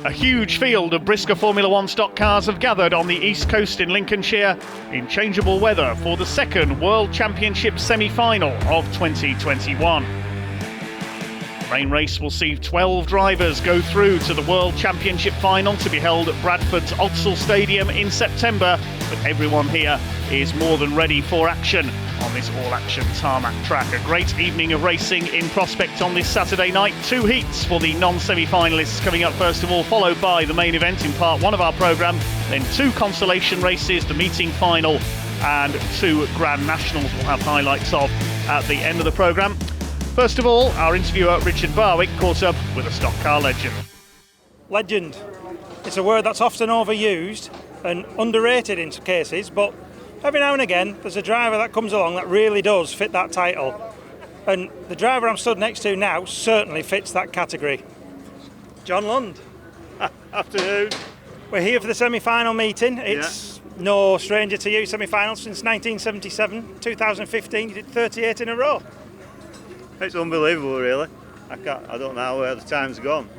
A huge field of brisca Formula One stock cars have gathered on the east coast in Lincolnshire in changeable weather for the second World Championship semi-final of 2021. The main race will see 12 drivers go through to the World Championship final to be held at Bradford's Odsal Stadium in September, but everyone here is more than ready for action on this all-action tarmac track. A great evening of racing in prospect on this Saturday night. 2 heats for the non-semi-finalists coming up first of all, followed by the main event in part 1 of our programme, then 2 consolation races, the meeting final and 2 Grand Nationals we'll have highlights of at the end of the programme. First of all, our interviewer Richard Barwick caught up with a stock car legend. Legend. It's a word that's often overused and underrated in some cases, but every now and again there's a driver that comes along that really does fit that title. And the driver I'm stood next to now certainly fits that category. John Lund. Afternoon. We're here for the semi-final meeting. It's no stranger to you, semi-finals since 1977, 2015, you did 38 in a row. It's unbelievable, really. I don't know where the time's gone.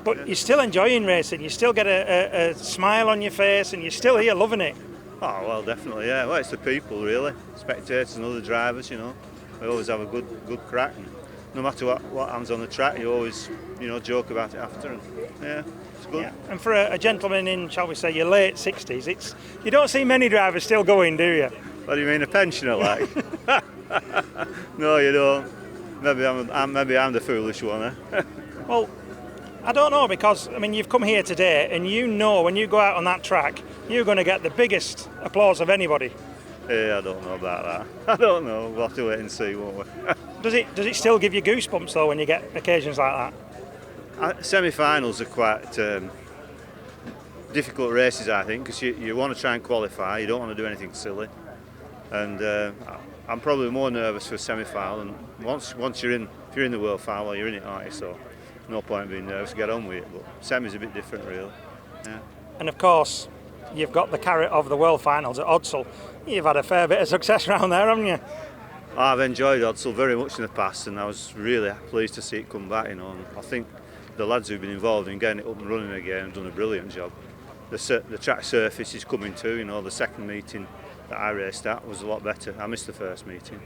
But you're still enjoying racing, you still get a smile on your face and you're still here loving it. Oh, well, definitely, yeah. Well, it's the people, really. Spectators and other drivers, you know. We always have a good crack. And no matter what happens on the track, you always, joke about it after. And, yeah, it's good. Yeah. And for a gentleman in, shall we say, your late 60s, you don't see many drivers still going, do you? What do you mean, a pensioner, like? No, you don't. Maybe I'm the foolish one, eh? Well, I don't know, because you've come here today and when you go out on that track you're going to get the biggest applause of anybody. Yeah, I don't know about that. I don't know. We'll have to wait and see, won't we? Does it still give you goosebumps though when you get occasions like that? Semi-finals are quite difficult races, I think, because you want to try and qualify. You don't want to do anything silly. And I'm probably more nervous for semi-final. And once if you're in the world final, you're in it, aren't you? So no point in being nervous. Get on with it. But semi's a bit different, really. Yeah. And of course, you've got the carrot of the world finals at Odsal. You've had a fair bit of success around there, haven't you? I've enjoyed Odsal very much in the past, and I was really pleased to see it come back. And I think the lads who've been involved in getting it up and running again have done a brilliant job. The track surface is coming too. The second meeting that I raced at was a lot better. I missed the first meeting.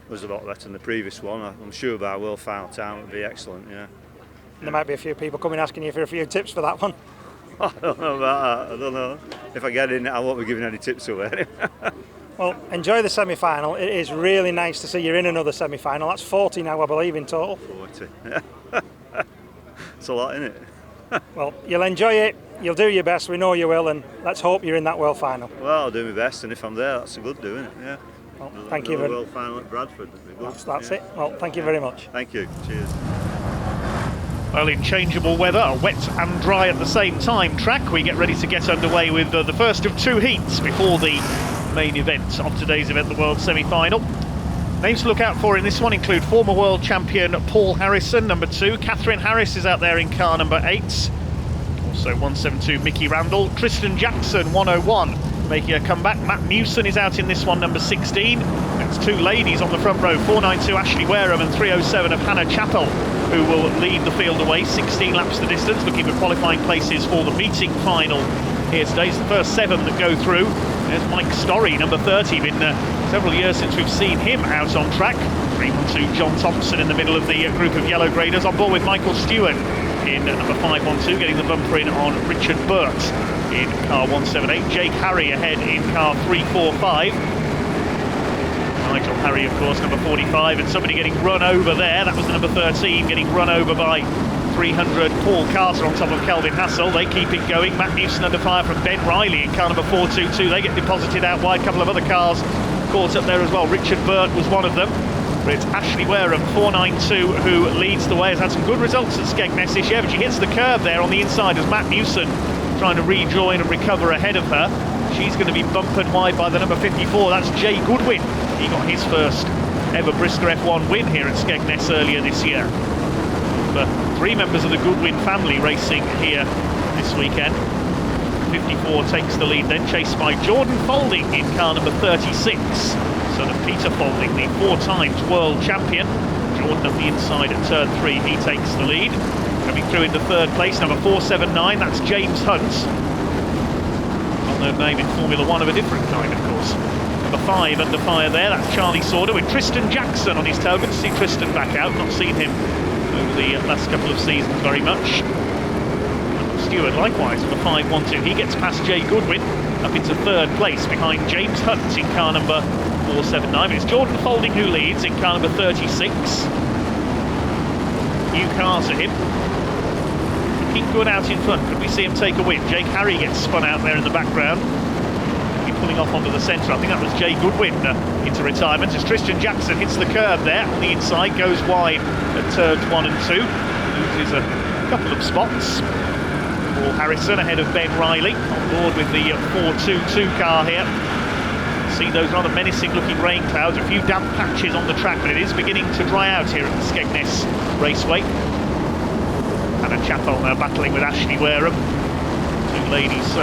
It was a lot better than the previous one. I'm sure by world final time it would be excellent. Yeah. There might be a few people coming asking you for a few tips for that one. I don't know about that. I don't know. If I get in, I won't be giving any tips away. Well, enjoy the semi-final. It is really nice to see you're in another semi-final. That's 40 now, I believe, in total. 40. It's a lot, isn't it? Well, you'll enjoy it. You'll do your best. We know you will, and let's hope you're in that world final. Well, I'll do my best, and if I'm there, that's a good doing it. Yeah. Well, thank you. World final at Bradford. That's it. Well, thank you very much. Thank you. Cheers. Well, in changeable weather, a wet and dry at the same time track, we get ready to get underway with the first of 2 heats before the main event of today's event, the World Semi-Final. Names to look out for in this one include former world champion Paul Harrison, number 2. Catherine Harris is out there in car number 8. Also 172 Mickey Randall. Tristan Jackson, 101, making a comeback. Matt Newson is out in this one, number 16. That's 2 ladies on the front row, 492 Ashley Wareham and 307 of Hannah Chappell, who will lead the field away. 16 laps the distance, looking for qualifying places for the meeting final here today. It's the first 7 that go through. There's Mike Storey, number 30. Been several years since we've seen him out on track. 312 John Thompson in the middle of the group of yellow graders. On board with Michael Stewart in number 512, getting the bumper in on Richard Burt in car 178. Jake Harry ahead in car 345. Nigel Harry, of course, number 45, and somebody getting run over there. That was the number 13, getting run over by 300 Paul Carter on top of Kelvin Hassel. They keep it going. Matt Newson under fire from Ben Riley in car number 422. They get deposited out wide. A couple of other cars caught up there as well. Richard Burt was one of them. But it's Ashley Wareham, 492, who leads the way. Has had some good results at Skegness this year, but she hits the curb there on the inside as Matt Newson trying to rejoin and recover ahead of her. She's going to be bumpered wide by the number 54. That's Jay Goodwin. He got his first ever brisca F1 win here at Skegness earlier this year. But 3 members of the Goodwin family racing here this weekend. 54 takes the lead then, chased by Jordan Folding in car number 36. Son of Peter Folding, the 4 times world champion. Jordan up the inside at turn 3, he takes the lead. Coming through into third place, number 479, that's James Hunt. Well-known name in Formula One of a different kind, of course. Number 5 under fire there, that's Charlie Sauter with Tristan Jackson on his tail. Good to see Tristan back out, not seen him over the last couple of seasons very much. Stewart likewise, number 512, he gets past Jay Goodwin up into third place behind James Hunt in car number 479. It's Jordan Faulding who leads in car number 36. New car to him. Looking good out in front. Could we see him take a win? Jake Harry gets spun out there in the background. Pulling off onto the centre. I think that was Jay Goodwin into retirement as Tristan Jackson hits the curb there on the inside, goes wide at turns 1 and 2. Loses a couple of spots. Paul Harrison ahead of Ben Riley on board with the 422 car here. See those rather menacing looking rain clouds, a few damp patches on the track, but it is beginning to dry out here at the Skegness Raceway. Hannah Chappell now battling with Ashley Wareham. Two ladies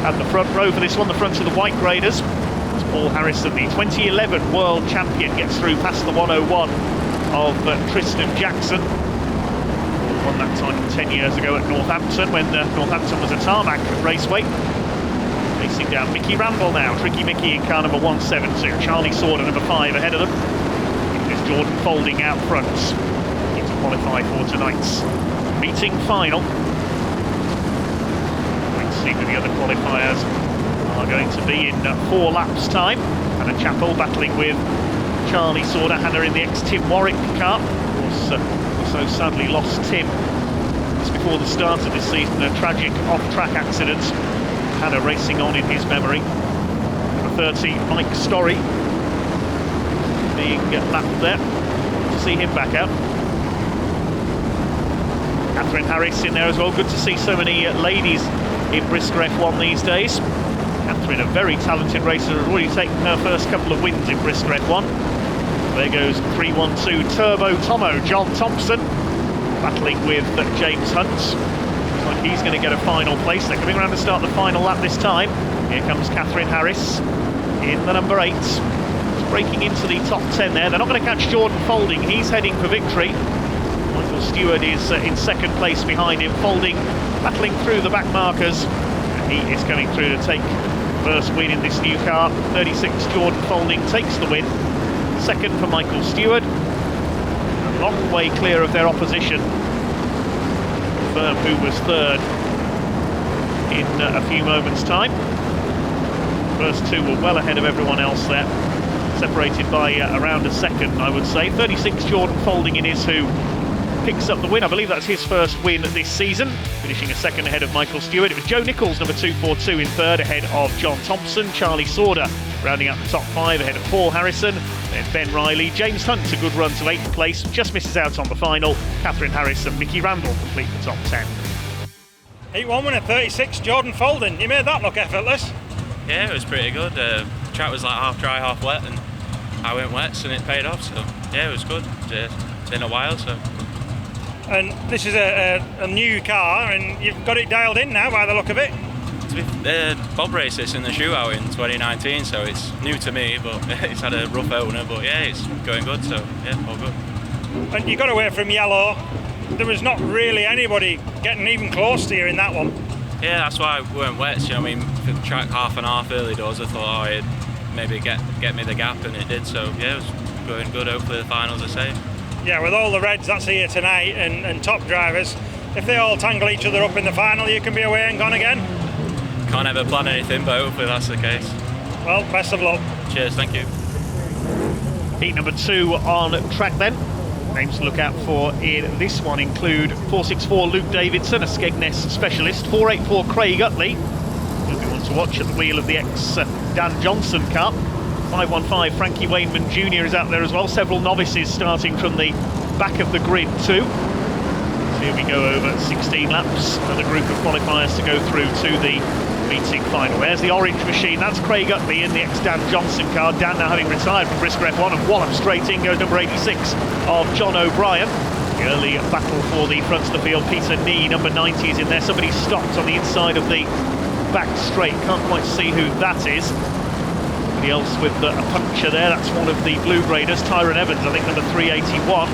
at the front row for this one, the front of the white graders. It's Paul Harrison, the 2011 world champion, gets through past the 101 of Tristan Jackson. Won that time 10 years ago at Northampton when Northampton was a tarmac raceway. Racing down Mickey Ramble now, Tricky Mickey in car number 172. Charlie Sauter number 5 ahead of them. There's Jordan Faulding out front. Need to qualify for tonight's meeting final. See who the other qualifiers are going to be in 4 laps time. Hannah Chappell battling with Charlie Sauter. Hannah in the ex-Tim Warwick car. Of course, so sadly lost Tim just before the start of this season, a tragic off-track accident. Hannah racing on in his memory. Number 30, Mike Story, being lapped there. To see him back out. Catherine Harris in there as well. Good to see so many ladies in brisca F1 these days. Catherine, a very talented racer, has already taken her first couple of wins in brisca F1. There goes 312 Turbo Tomo, John Thompson, battling with James Hunt. Looks like he's going to get a final place. They're coming around to start the final lap this time. Here comes Catherine Harris in the number 8. It's breaking into the top 10 there. They're not going to catch Jordan Faulding, he's heading for victory. Michael Stewart is in second place behind him. Faulding battling through the back markers. He is coming through to take first win in this new car. 36 Jordan Faulding takes the win. Second for Michael Stewart. A long way clear of their opposition. Firm, who was third in a few moments' time. First two were well ahead of everyone else there. Separated by around a second, I would say. 36 Jordan Faulding in is who picks up the win. I believe that's his first win this season, finishing a second ahead of Michael Stewart. It was Joe Nichols, number 242, in third ahead of John Thompson. Charlie Sauter rounding out the top 5 ahead of Paul Harrison. Then Ben Riley. James Hunt, a good run to 8th place, just misses out on the final. Catherine Harris and Mickey Randall complete the top 10. Heat 1 winner 36 Jordan Faulding. You made that look effortless. Yeah, it was pretty good. The track was like half dry, half wet, and I went wet, and it paid off. So yeah, it was good. It's been a while, so. And this is a new car, and you've got it dialed in now by the look of it. Bob raced this in the shootout in 2019, so it's new to me, but it's had a rough owner, but yeah, it's going good, so yeah, all good. And you got away from yellow. There was not really anybody getting even close to you in that one. Yeah, that's why we weren't wet, you know what I mean? For the track half and half early doors, I thought, it'd maybe get me the gap, and it did, so yeah, it was going good. Hopefully the finals are safe. Yeah, with all the reds that's here tonight and top drivers, if they all tangle each other up in the final, you can be away and gone again. Can't ever plan anything, but hopefully that's the case. Well, best of luck. Cheers, thank you. Heat number 2 on track then. Names to look out for in this one include 464 Luke Davidson, a Skegness specialist, 484 Craig Utley, who we want to watch at the wheel of the ex-Dan Johnson car. 515 Frankie Wainman Jr. is out there as well. Several novices starting from the back of the grid too. So here we go over 16 laps. Another group of qualifiers to go through to the meeting final. There's the orange machine. That's Craig Utley in the ex-Dan Johnson car. Dan now having retired from brisca F1, and wallop straight in goes number 86 of John O'Brien. The early battle for the front of the field. Peter Nee, number 90, is in there. Somebody stopped on the inside of the back straight. Can't quite see who that is. Somebody else with a puncture there. That's one of the blue graders, Tyrone Evans, I think number 381.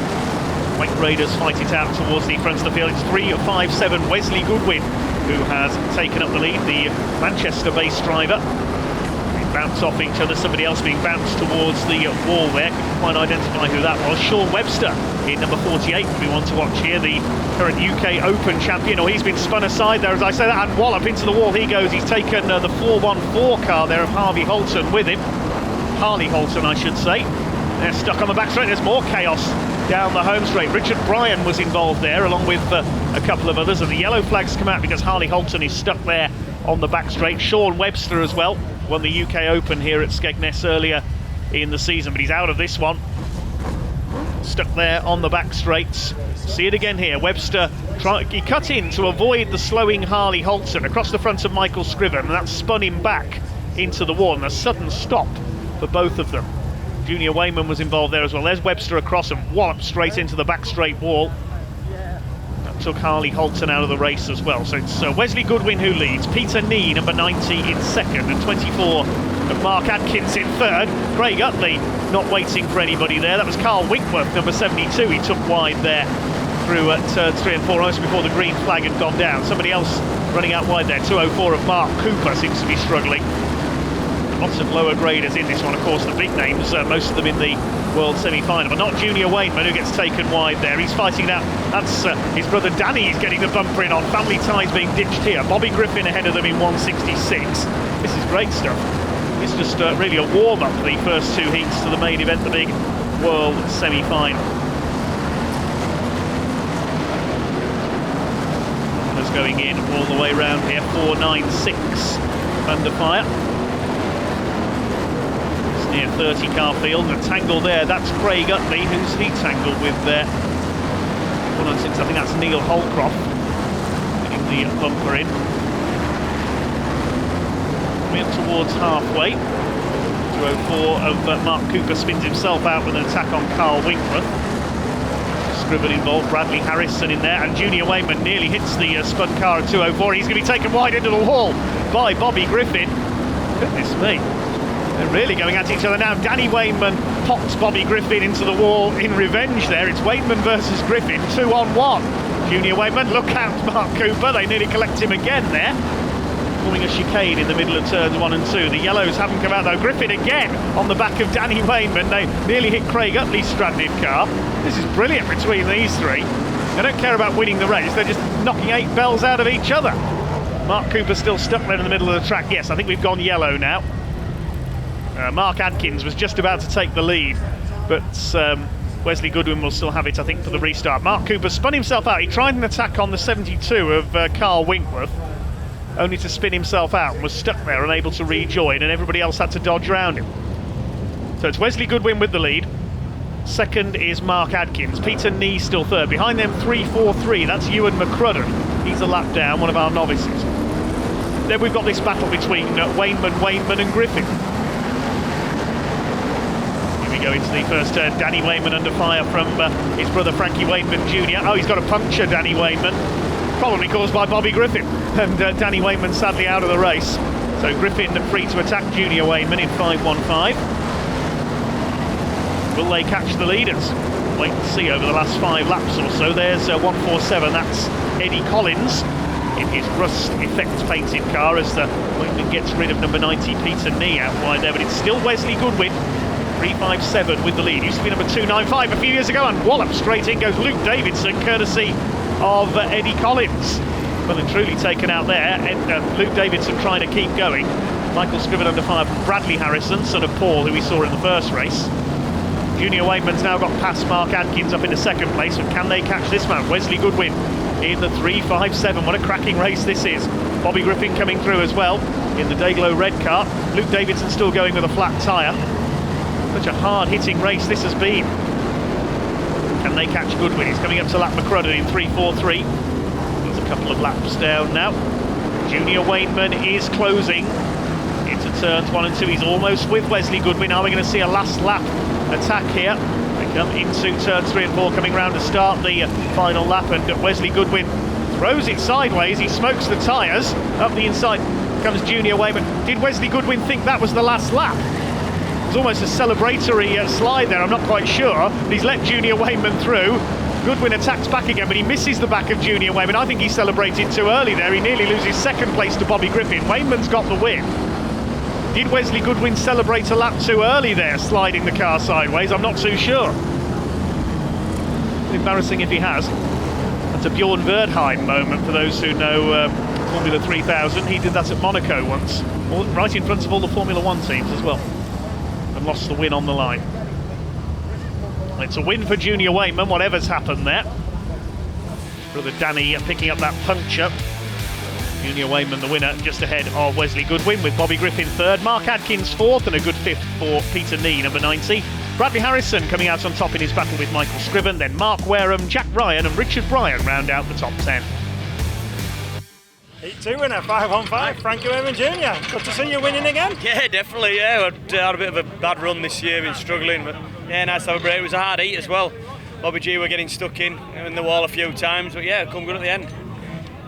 White Raiders fight it out towards the front of the field. It's 3-5-7 Wesley Goodwin who has taken up the lead, the Manchester-based driver. They bounce off each other, somebody else being bounced towards the wall there. Couldn't quite identify who that was. Sean Webster in number 48, we want to watch here, the current UK Open champion. He's been spun aside there as I say that, and wallop into the wall he goes. He's taken the 414 car there of Harvey Holton with him. Harley Holton, I should say. They're stuck on the back straight. There's more chaos down the home straight. Richard Bryan was involved there, along with a couple of others, and the yellow flags come out because Harley Holton is stuck there on the back straight. Sean Webster as well won the UK Open here at Skegness earlier in the season, but he's out of this one. Stuck there on the back straights. See it again here. Webster he cut in to avoid the slowing Harley Holton across the front of Michael Scriven, and that spun him back into the wall, and a sudden stop for both of them. Junior Wayman was involved there as well. There's Webster across and walloped straight into the back straight wall. That took Harley Holton out of the race as well. So it's Wesley Goodwin who leads. Peter Nee, number 90, in second, and 24 of Mark Adkins in third. Craig Utley not waiting for anybody there. That was Carl Winkworth, number 72. He took wide there through at turns 3 and 4, almost before the green flag had gone down. Somebody else running out wide there. 204 of Mark Cooper seems to be struggling. Lots of lower graders in this one, of course, the big names, most of them in the World semi-final, but not Junior Wainman, who gets taken wide there. He's fighting it out. That's his brother Danny. He's getting the bumper in on. Family Ties being ditched here. Bobby Griffin ahead of them in 166. This is great stuff. It's just really a warm-up, the first two heats to the main event, the big World semi-final. Runners going in all the way round here. 496 under fire. Near 30 car field, and a tangle there. That's Craig Utley. Who's he tangled with there? 106, I think that's Neil Holcroft getting the bumper in. Coming up towards halfway. 204 of Mark Cooper spins himself out with an attack on Carl Winkworth. Scriven involved, Bradley Harrison in there, and Junior Wayman nearly hits the spun car of 204. He's going to be taken wide into the wall by Bobby Griffin. Goodness me. They're really going at each other now. Danny Wayman pops Bobby Griffin into the wall in revenge there. It's Wayman versus Griffin, 2-on-1. Junior Wayman, look out, Mark Cooper. They nearly collect him again there. Forming a chicane in the middle of turns 1 and 2. The yellows haven't come out though. Griffin again on the back of Danny Wayman. They nearly hit Craig Utley's stranded car. This is brilliant between these three. They don't care about winning the race. They're just knocking 8 bells out of each other. Mark Cooper still stuck there in the middle of the track. Yes, I think we've gone yellow now. Mark Adkins was just about to take the lead, but Wesley Goodwin will still have it, I think, for the restart. Mark Cooper spun himself out. He tried an attack on the 72 of Carl Winkworth, only to spin himself out and was stuck there, unable to rejoin, and everybody else had to dodge around him. So it's Wesley Goodwin with the lead. Second is Mark Adkins. Peter Nee still third. Behind them, 3-4-3. That's Ewan McCrudden. He's a lap down, one of our novices. Then we've got this battle between Wayman and Griffin. Go into the first turn. Danny Wayman under fire from his brother Frankie Wayman Jr. Oh, he's got a puncture, Danny Wayman, probably caused by Bobby Griffin, and Danny Wayman sadly out of the race. So Griffin free to attack Junior Wayman in 5-1-5. Will they catch the leaders? Wait and see over the last 5 laps or so. There's 147. That's Eddie Collins in his rust effect painted car as Wayman gets rid of number 90 Peter Nee out wide there, but it's still Wesley Goodwin. 357 with the lead. Used to be number 295 a few years ago, and wallop straight in goes Luke Davidson, courtesy of Eddie Collins. Well and truly taken out there. And Luke Davidson trying to keep going. Michael Scriven under fire from Bradley Harrison, son of Paul, who we saw in the first race. Junior Wayman's now got past Mark Adkins up into second place, but can they catch this man? Wesley Goodwin in the 357. What a cracking race this is. Bobby Griffin coming through as well in the Dayglow red car. Luke Davidson still going with a flat tyre. Such a hard-hitting race this has been. Can they catch Goodwin? He's coming up to lap McCrudden in 3-4-3. There's a couple of laps down now. Junior Wayman is closing into turns 1 and 2. He's almost with Wesley Goodwin. Are we going to see a last lap attack here? They come into turns 3 and 4, coming round to start the final lap, and Wesley Goodwin throws it sideways. He smokes the tyres. Up the inside comes Junior Wayman. Did Wesley Goodwin think that was the last lap? It was almost a celebratory slide there, I'm not quite sure. He's let Junior Wayman through. Goodwin attacks back again, but he misses the back of Junior Wayman. I think he celebrated too early there. He nearly loses second place to Bobby Griffin. Wayman's got the win. Did Wesley Goodwin celebrate a lap too early there, sliding the car sideways? I'm not too sure. Embarrassing if he has. That's a Bjorn Verdheim moment for those who know Formula 3000. He did that at Monaco once, right in front of all the Formula 1 teams as well, and lost the win on the line. It's a win for Junior Wayman, whatever's happened there. Brother Danny picking up that puncture. Junior Wayman the winner, just ahead of Wesley Goodwin, with Bobby Griffin third, Mark Adkins fourth, and a good fifth for Peter Nee, number 90. Bradley Harrison coming out on top in his battle with Michael Scriven, then Mark Wareham, Jack Ryan and Richard Bryan round out the top 10. Heat 2 winner, 5-on-5, Frankie Wayman Jr. Good to see you winning again. Yeah, definitely, yeah. I'd had a bit of a bad run this year, been struggling, but yeah, nice to have a break. It was a hard heat as well. Bobby G were getting stuck in the wall a few times, but yeah, come good at the end.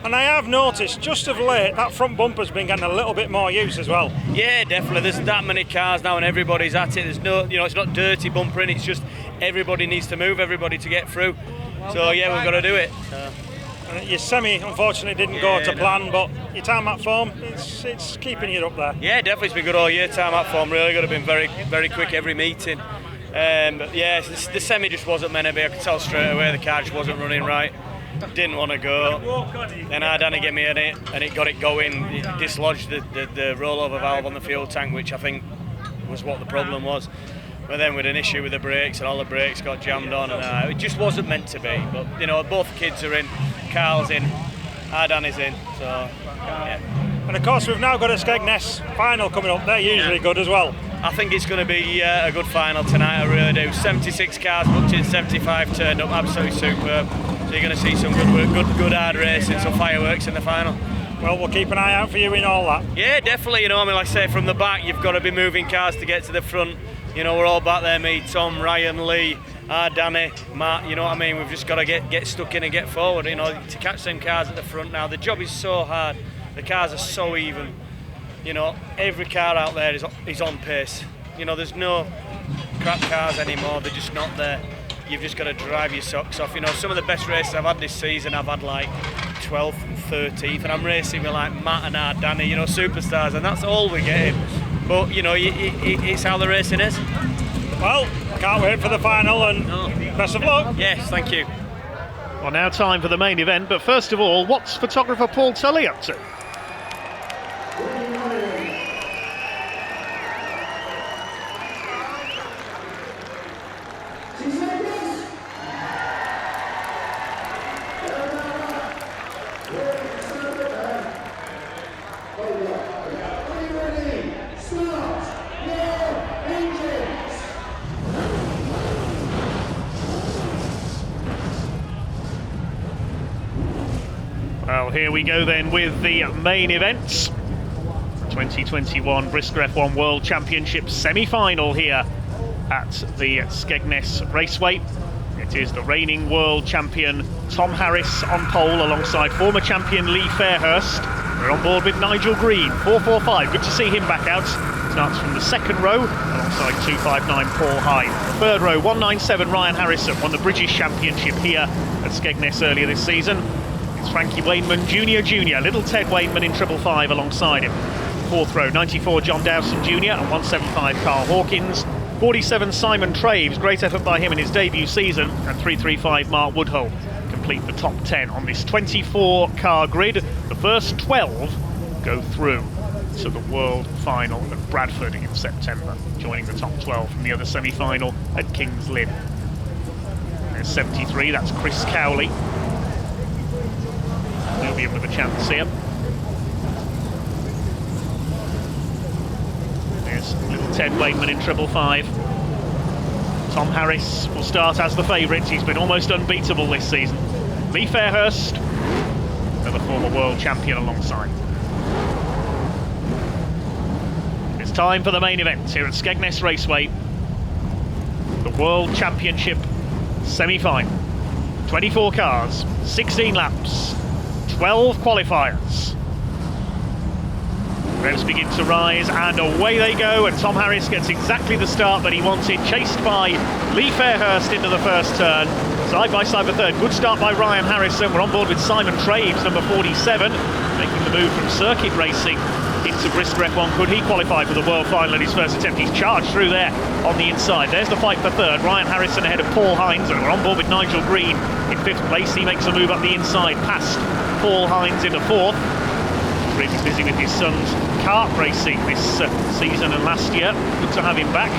And I have noticed, just of late, that front bumper's been getting a little bit more use as well. Yeah, definitely. There's that many cars now and everybody's at it. There's no, it's not dirty bumpering, it's just everybody needs to move, everybody to get through. So yeah, we've got to do it. And your semi, unfortunately, didn't go to plan, but your time-out form, it's keeping you up there. Yeah, definitely. It's been good all year. Time-out form really good. I've been very, very quick every meeting. But yeah, the semi just wasn't meant to be. I could tell straight away the car just wasn't running right. Didn't want to go. Then I had to get me in it, and it got it going. It dislodged the rollover valve on the fuel tank, which I think was what the problem was. But then with an issue with the brakes, and all the brakes got jammed on, and it just wasn't meant to be. But both kids are in. Carl's in, Danny's in. So yeah. And of course, we've now got a Skegness final coming up. They're usually good as well. I think it's going to be a good final tonight, I really do. 76 cars booked in, 75 turned up, absolutely superb. So you're going to see some good hard racing, some fireworks in the final. Well, we'll keep an eye out for you in all that. Yeah, definitely. Like I say, from the back, you've got to be moving cars to get to the front. We're all back there, me, Tom, Ryan, Lee, Danny, Matt, you know what I mean? We've just got to get stuck in and get forward, to catch them cars at the front now. The job is so hard, the cars are so even. Every car out there is on pace. There's no crap cars anymore, they're just not there. You've just got to drive your socks off. Some of the best races I've had this season, I've had like 12th and 13th, and I'm racing with like Matt and Danny, superstars, and that's all we're getting. But, it's how the racing is. Well, can't wait for the final, and best of luck. Yes, thank you. Well, now time for the main event, but first of all, what's photographer Paul Tully up to? Well, here we go then with the main events. 2021 brisca F1 World Championship semi-final here at the Skegness Raceway. It is the reigning world champion Tom Harris on pole alongside former champion Lee Fairhurst. We're on board with Nigel Green, 445. Good to see him back out. Starts from the second row alongside 259 Paul Hyde. Third row, 197 Ryan Harrison won the British Championship here at Skegness earlier this season. It's Frankie Wayman Jr. Little Ted Wayman in 555 alongside him. Fourth row, 94 John Dowson Jr. and 175 Carl Hawkins. 47 Simon Traves, great effort by him in his debut season, and 335 Mark Woodhull complete the top 10 on this 24 car grid. The first 12 go through to the world final at Bradford in September, joining the top 12 from the other semi-final at Kings Lynn. There's 73, that's Chris Cowley. He'll be in with a chance here. There's little Ted Wayman in 555. Tom Harris will start as the favourite. He's been almost unbeatable this season. Lee Fairhurst, another former world champion alongside. It's time for the main event here at Skegness Raceway. The World Championship semi-final. 24 cars, 16 laps, 12 qualifiers. Revs begin to rise and away they go, and Tom Harris gets exactly the start that he wanted, chased by Lee Fairhurst into the first turn. Side by side for third. Good start by Ryan Harrison. We're on board with Simon Traves, number 47, making the move from circuit racing into brisca F1. Could he qualify for the world final in his first attempt? He's charged through there on the inside. There's the fight for third. Ryan Harrison ahead of Paul Hines, and we're on board with Nigel Green in fifth place. He makes a move up the inside past Paul Hines into fourth. Really busy with his son's kart racing this season and last year. Good to have him back.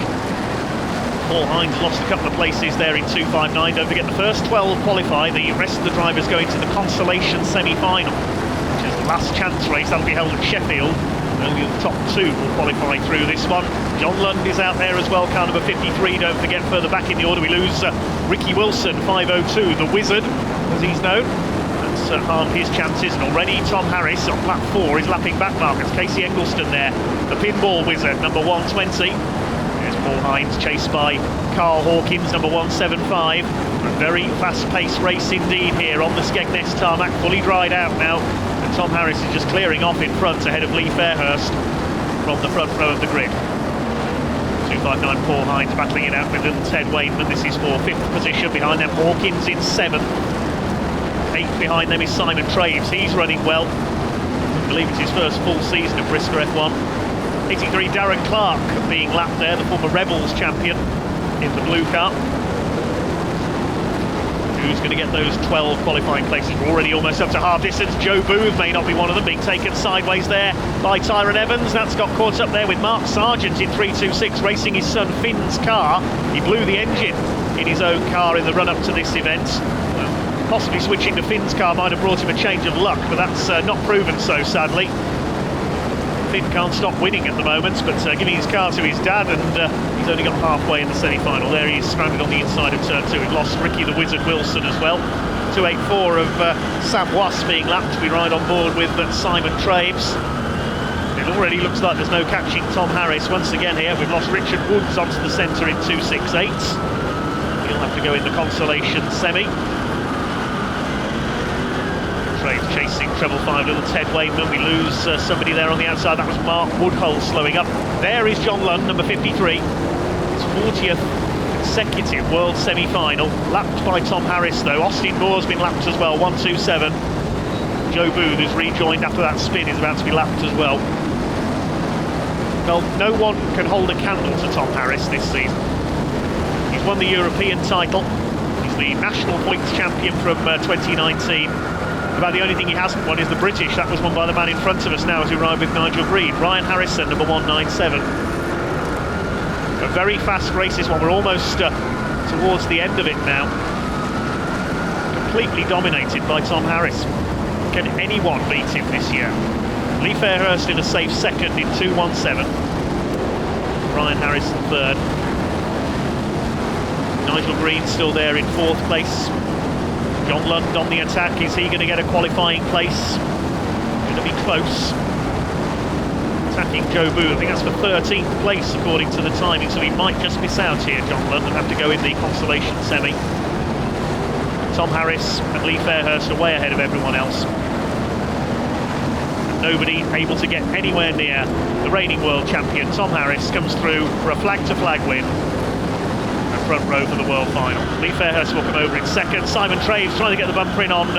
Paul Hines lost a couple of places there in 2.59. Don't forget the first 12 qualify. The rest of the drivers go into the Consolation semi-final, which is the last chance race. That'll be held at Sheffield. Only the top two will qualify through this one. John Lund is out there as well, car number 53. Don't forget, further back in the order we lose Ricky Wilson, 502, the Wizard, as he's known. That's harmed his chances, and already Tom Harris on lap 4 is lapping back markers. Casey Eggleston there, the pinball wizard, number 120. There's Paul Hines, chased by Carl Hawkins, number 175. A very fast-paced race indeed here on the Skegness tarmac, fully dried out now. And Tom Harris is just clearing off in front ahead of Lee Fairhurst from the front row of the grid. 2.59 Paul Hines battling it out with little Ted Wainman. This is for 5th position. Behind them Hawkins in 7th. 8th behind them is Simon Traves. He's running well. I believe it's his first full season of brisca F1. 83 Darren Clark being lapped there, the former Rebels champion in the blue car. Who's going to get those 12 qualifying places? We're already almost up to half distance. Joe Booth may not be one of them, being taken sideways there by Tyrone Evans. That's got caught up there with Mark Sargent in 3.26, racing his son Finn's car. He blew the engine in his own car in the run-up to this event. Possibly switching to Finn's car might have brought him a change of luck, but that's not proven so, sadly. Finn can't stop winning at the moment, but giving his car to his dad, and he's only got halfway in the semi-final. There he is, stranded on the inside of turn 2. We've lost Ricky the Wizard Wilson as well. 284 of Sam Wass being lapped. We ride on board with Simon Traves. It already looks like there's no catching Tom Harris once again here. We've lost Richard Woods onto the centre in 2.68. He'll have to go in the Consolation semi. Traves chasing treble 5, little Ted Wainman. We lose somebody there on the outside. That was Mark Woodhull slowing up. There is John Lund, number 53. His 40th consecutive world semi-final. Lapped by Tom Harris though. Austin Moore's been lapped as well, 127. Joe Booth, who's rejoined after that spin, is about to be lapped as well. Well, no one can hold a candle to Tom Harris this season. He's won the European title. He's the national points champion from 2019. About the only thing he hasn't won is the British. That was won by the man in front of us now as we ride with Nigel Green. Ryan Harrison, number 197. A very fast race this one. We're almost towards the end of it now. Completely dominated by Tom Harris. Can anyone beat him this year? Lee Fairhurst in a safe second in 2.17. Ryan Harrison third. Nigel Green still there in 4th place. John Lund on the attack. Is he going to get a qualifying place? Going to be close. Attacking Joe Booth. I think that's for 13th place according to the timing, so he might just miss out here, John Lund, and have to go in the Consolation semi. Tom Harris and Lee Fairhurst are way ahead of everyone else. And nobody able to get anywhere near the reigning world champion. Tom Harris comes through for a flag-to-flag win. Front row for the world final. Lee Fairhurst will come over in second. Simon Traves trying to get the bumper in on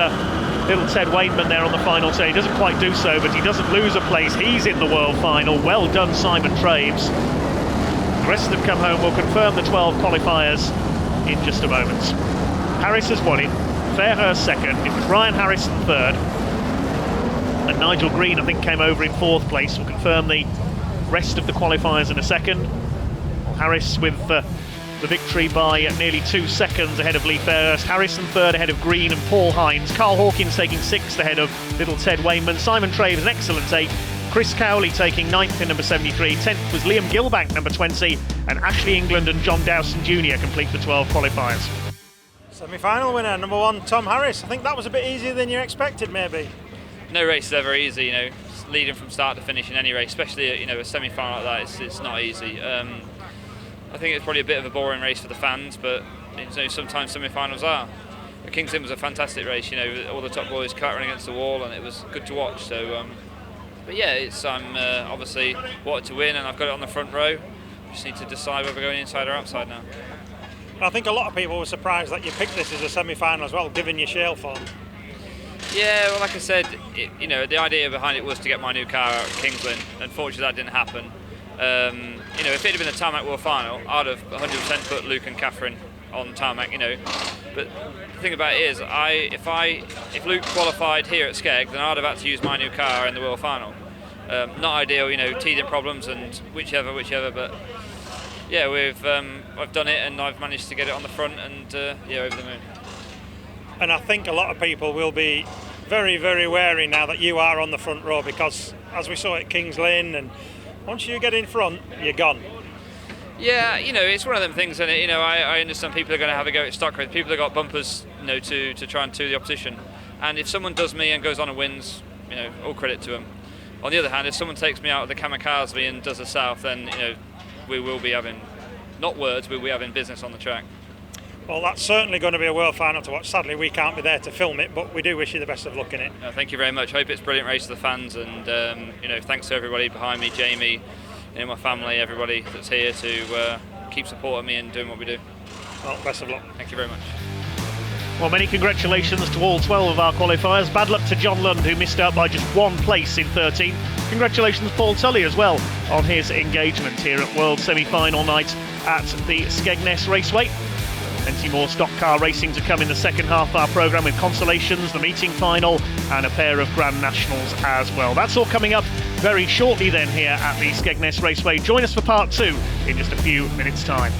little Ted Wainman there on the final turn. He doesn't quite do so, but he doesn't lose a place. He's in the world final. Well done, Simon Traves. The rest of them come home. We'll confirm the 12 qualifiers in just a moment. Harris has won it. Fairhurst second. It was Ryan Harrison third. And Nigel Green, I think, came over in 4th place. We'll confirm the rest of the qualifiers in a second. Harris with the victory by nearly 2 seconds ahead of Lee Fairhurst. Harrison third ahead of Green and Paul Hines. Carl Hawkins taking 6th ahead of little Ted Wainman. Simon Traves an excellent 8th. Chris Cowley taking 9th in number 73. 10th was Liam Gilbank, number 20. And Ashley England and John Dowson Jr. complete the 12 qualifiers. Semi-final winner, number 1, Tom Harris. I think that was a bit easier than you expected, maybe. No race is ever easy, leading from start to finish in any race, especially a semi-final like that. It's not easy. I think it's probably a bit of a boring race for the fans, but sometimes semi-finals are. But King's Lynn was a fantastic race. All the top boys clattering against the wall, and it was good to watch. So, but yeah, I'm obviously wanted to win, and I've got it on the front row. Just need to decide whether we're going inside or outside now. And I think a lot of people were surprised that you picked this as a semi-final as well, given your shale form. Yeah, well, like I said, the idea behind it was to get my new car out at Kings Lynn. Unfortunately, that didn't happen. If it had been the tarmac world final, I'd have 100% put Luke and Catherine on tarmac. But the thing about it is, if Luke qualified here at Skeg, then I'd have had to use my new car in the world final. Not ideal, teething problems and whichever. But yeah, I've done it and I've managed to get it on the front and over the moon. And I think a lot of people will be very, very wary now that you are on the front row, because as we saw at Kings Lynn, and once you get in front, you're gone. Yeah, it's one of them things, and I understand people are going to have a go at stock race. People have got bumpers, to try and to the opposition. And if someone does me and goes on and wins, all credit to them. On the other hand, if someone takes me out of the kamikaze and does the south, then we will be having, not words, we'll be having business on the track. Well, that's certainly going to be a world final to watch. Sadly, we can't be there to film it, but we do wish you the best of luck in it. Thank you very much. Hope it's a brilliant race for the fans, and thanks to everybody behind me, Jamie, my family, everybody that's here to keep supporting me and doing what we do. Well, best of luck. Thank you very much. Well, many congratulations to all 12 of our qualifiers. Bad luck to John Lund, who missed out by just 1 place in 13. Congratulations Paul Tully as well on his engagement here at World Semi-Final night at the Skegness Raceway. Plenty more stock car racing to come in the second half of our programme, with Consolations, the meeting final and a pair of Grand Nationals as well. That's all coming up very shortly then here at the Skegness Raceway. Join us for part 2 in just a few minutes' time.